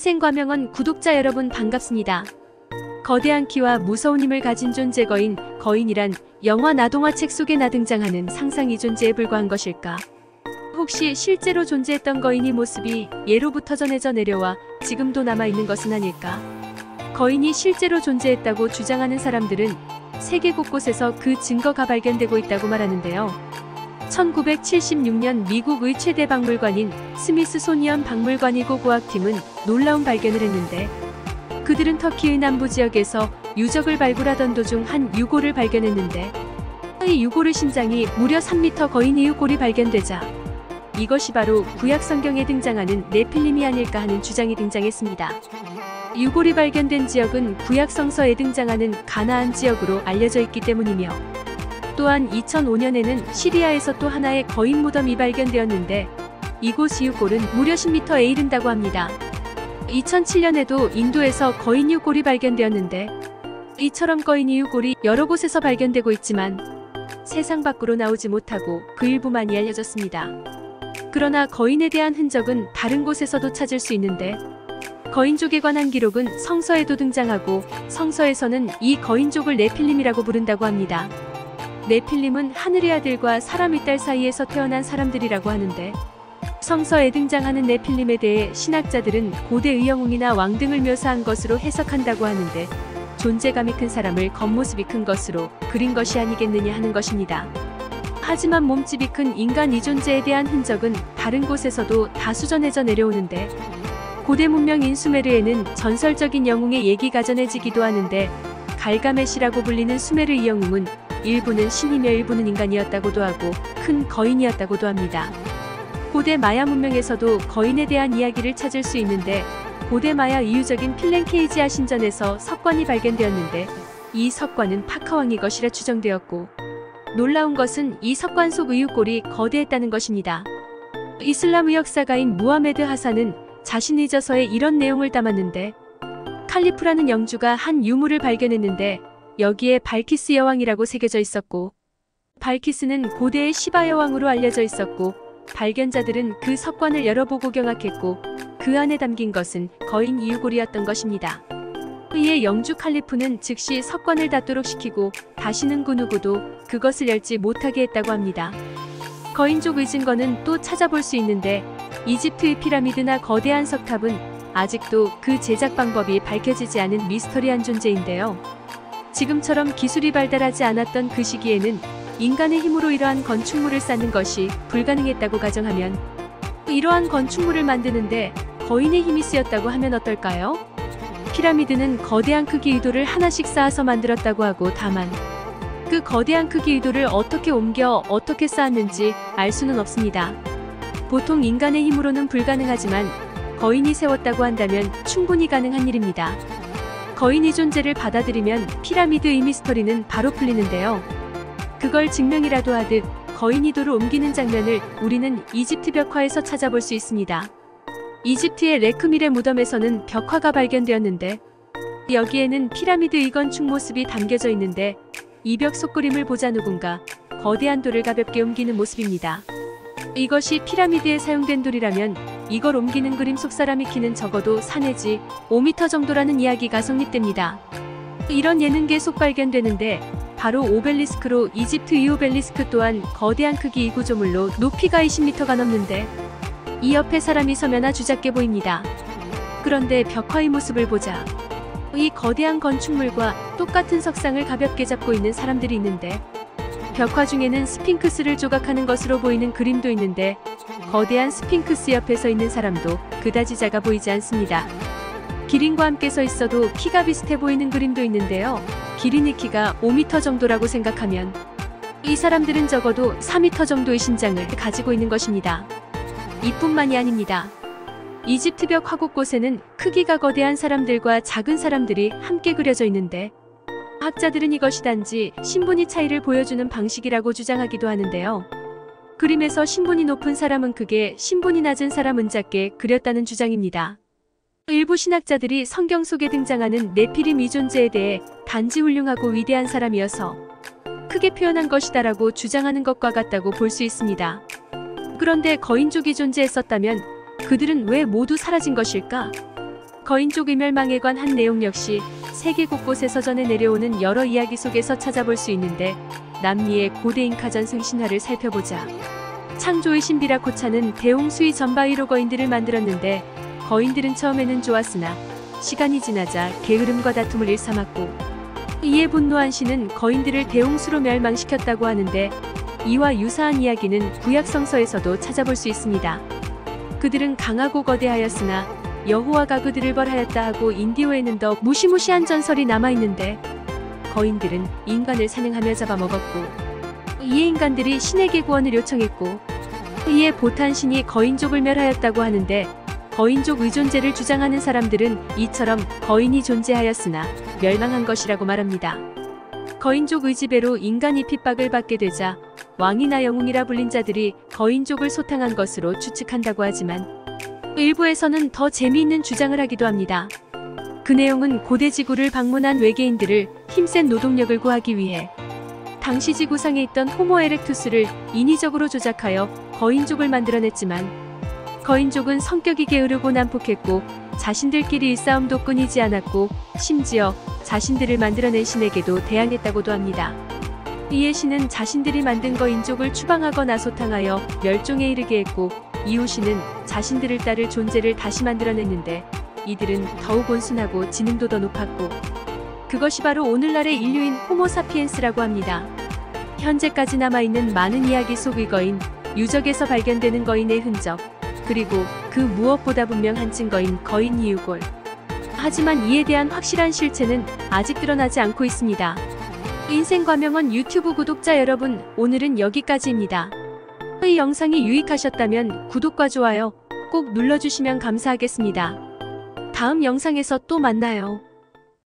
희생과명원 구독자 여러분 반갑습니다. 거대한 키와 무서운 힘을 가진 존재 거인, 거인이란 영화나 동화책 속에나 등장하는 상상이 존재에 불과한 것일까? 혹시 실제로 존재했던 거인의 모습이 예로부터 전해져 내려와 지금도 남아있는 것은 아닐까? 거인이 실제로 존재했다고 주장하는 사람들은 세계 곳곳에서 그 증거가 발견되고 있다고 말하는데요. 1976년 미국의 최대 박물관인 스미스소니언 박물관 고고학팀은 놀라운 발견을 했는데, 그들은 터키의 남부 지역에서 유적을 발굴하던 도중 한 유골을 발견했는데, 이 유골의 신장이 무려 3m 거인의 유골이 발견되자 이것이 바로 구약 성경에 등장하는 네필림이 아닐까 하는 주장이 등장했습니다. 유골이 발견된 지역은 구약 성서에 등장하는 가나안 지역으로 알려져 있기 때문이며, 또한 2005년에는 시리아에서 또 하나의 거인 무덤이 발견되었는데, 이곳 유골은 무려 10m에 이른다고 합니다. 2007년에도 인도에서 거인 유골이 발견되었는데, 이처럼 거인의 유골이 여러 곳에서 발견되고 있지만 세상 밖으로 나오지 못하고 그 일부만이 알려졌습니다. 그러나 거인에 대한 흔적은 다른 곳에서도 찾을 수 있는데, 거인족에 관한 기록은 성서에도 등장하고, 성서에서는 이 거인족을 네필림이라고 부른다고 합니다. 네필림은 하늘의 아들과 사람의 딸 사이에서 태어난 사람들이라고 하는데, 성서에 등장하는 네필림에 대해 신학자들은 고대의 영웅이나 왕 등을 묘사한 것으로 해석한다고 하는데, 존재감이 큰 사람을 겉모습이 큰 것으로 그린 것이 아니겠느냐 하는 것입니다. 하지만 몸집이 큰 인간 이 존재에 대한 흔적은 다른 곳에서도 다수 전해져 내려오는데, 고대 문명인 수메르에는 전설적인 영웅의 얘기가 전해지기도 하는데, 갈가메시라고 불리는 수메르의 영웅은 일부는 신이며 일부는 인간이었다고도 하고 큰 거인이었다고도 합니다. 고대 마야 문명에서도 거인에 대한 이야기를 찾을 수 있는데, 고대 마야 이유적인 필렌케이지아 신전에서 석관이 발견되었는데, 이 석관은 파카왕의 것이라 추정되었고, 놀라운 것은 이 석관 속 의유골이 거대했다는 것입니다. 이슬람 의역사가인 무하메드 하산은 자신의 저서에 이런 내용을 담았는데, 칼리프라는 영주가 한 유물을 발견했는데 여기에 발키스 여왕이라고 새겨져 있었고, 발키스는 고대의 시바 여왕으로 알려져 있었고, 발견자들은 그 석관을 열어보고 경악했고, 그 안에 담긴 것은 거인 이유골이었던 것입니다. 이에 영주 칼리프는 즉시 석관을 닫도록 시키고 다시는 그 누구도 그것을 열지 못하게 했다고 합니다. 거인족의 증거는 또 찾아볼 수 있는데, 이집트의 피라미드나 거대한 석탑은 아직도 그 제작 방법이 밝혀지지 않은 미스터리한 존재인데요. 지금처럼 기술이 발달하지 않았던 그 시기에는 인간의 힘으로 이러한 건축물을 쌓는 것이 불가능했다고 가정하면, 이러한 건축물을 만드는데 거인의 힘이 쓰였다고 하면 어떨까요? 피라미드는 거대한 크기의 돌을 하나씩 쌓아서 만들었다고 하고, 다만 그 거대한 크기의 돌을 어떻게 옮겨 어떻게 쌓았는지 알 수는 없습니다. 보통 인간의 힘으로는 불가능하지만 거인이 세웠다고 한다면 충분히 가능한 일입니다. 거인의 존재를 받아들이면 피라미드의 미스터리는 바로 풀리는데요. 그걸 증명이라도 하듯 거인이 돌을 옮기는 장면을 우리는 이집트 벽화에서 찾아볼 수 있습니다. 이집트의 레크밀의 무덤에서는 벽화가 발견되었는데, 여기에는 피라미드의 건축 모습이 담겨져 있는데, 이 벽 속그림을 보자 누군가 거대한 돌을 가볍게 옮기는 모습입니다. 이것이 피라미드에 사용된 돌이라면 이걸 옮기는 그림 속 사람의 키는 적어도 4 내지 5m 정도라는 이야기가 성립됩니다. 이런 예는 계속 발견되는데, 바로 오벨리스크로 이집트의 오벨리스크 또한 거대한 크기의 구조물로 높이가 20m가 넘는데, 이 옆에 사람이 서면 아주 작게 보입니다. 그런데 벽화의 모습을 보자 이 거대한 건축물과 똑같은 석상을 가볍게 잡고 있는 사람들이 있는데, 벽화 중에는 스핑크스를 조각하는 것으로 보이는 그림도 있는데, 거대한 스핑크스 옆에 서 있는 사람도 그다지 작아 보이지 않습니다. 기린과 함께 서 있어도 키가 비슷해 보이는 그림도 있는데요. 기린의 키가 5m 정도라고 생각하면 이 사람들은 적어도 4m 정도의 신장을 가지고 있는 것입니다. 이뿐만이 아닙니다. 이집트 벽 화 곳곳에는 크기가 거대한 사람들과 작은 사람들이 함께 그려져 있는데, 학자들은 이것이 단지 신분의 차이를 보여주는 방식이라고 주장하기도 하는데요. 그림에서 신분이 높은 사람은 크게, 신분이 낮은 사람은 작게 그렸다는 주장입니다. 일부 신학자들이 성경 속에 등장하는 네피림 이 존재에 대해 단지 훌륭하고 위대한 사람이어서 크게 표현한 것이다라고 주장하는 것과 같다고 볼 수 있습니다. 그런데 거인족이 존재했었다면 그들은 왜 모두 사라진 것일까? 거인족의 멸망에 관한 내용 역시 세계 곳곳에서 전해 내려오는 여러 이야기 속에서 찾아볼 수 있는데, 남미의 고대 잉카 전승 신화를 살펴보자. 창조의 신비라 코차는 대홍수의 전바위로 거인들을 만들었는데, 거인들은 처음에는 좋았으나 시간이 지나자 게으름과 다툼을 일삼았고, 이에 분노한 신은 거인들을 대홍수로 멸망시켰다고 하는데, 이와 유사한 이야기는 구약 성서에서도 찾아볼 수 있습니다. 그들은 강하고 거대하였으나 여호와가 그들을 벌하였다 하고 인디오에는 더 무시무시한 전설이 남아있는데, 거인들은 인간을 사냥하며 잡아먹었고, 이에 인간들이 신에게 구원을 요청했고, 이에 보탄신이 거인족을 멸하였다고 하는데, 거인족 의존재를 주장하는 사람들은 이처럼 거인이 존재하였으나 멸망한 것이라고 말합니다. 거인족의 지배로 인간이 핍박을 받게 되자 왕이나 영웅이라 불린 자들이 거인족을 소탕한 것으로 추측한다고 하지만, 일부에서는 더 재미있는 주장을 하기도 합니다. 그 내용은 고대 지구를 방문한 외계인들을 힘센 노동력을 구하기 위해 당시 지구상에 있던 호모 에렉투스를 인위적으로 조작하여 거인족을 만들어냈지만, 거인족은 성격이 게으르고 난폭했고 자신들끼리 일싸움도 끊이지 않았고, 심지어 자신들을 만들어낸 신에게도 대항했다고도 합니다. 이에 신은 자신들이 만든 거인족을 추방하거나 소탕하여 멸종에 이르게 했고, 이후 신은 자신들을 따를 존재를 다시 만들어냈는데, 이들은 더욱 온순하고 지능도 더 높았고, 그것이 바로 오늘날의 인류인 호모사피엔스라고 합니다. 현재까지 남아있는 많은 이야기 속의 거인, 유적에서 발견되는 거인의 흔적, 그리고 그 무엇보다 분명한 증거인 거인 이유골. 하지만 이에 대한 확실한 실체는 아직 드러나지 않고 있습니다. 인생과명원 유튜브 구독자 여러분, 오늘은 여기까지입니다. 이 영상이 유익하셨다면 구독과 좋아요 꼭 눌러주시면 감사하겠습니다. 다음 영상에서 또 만나요.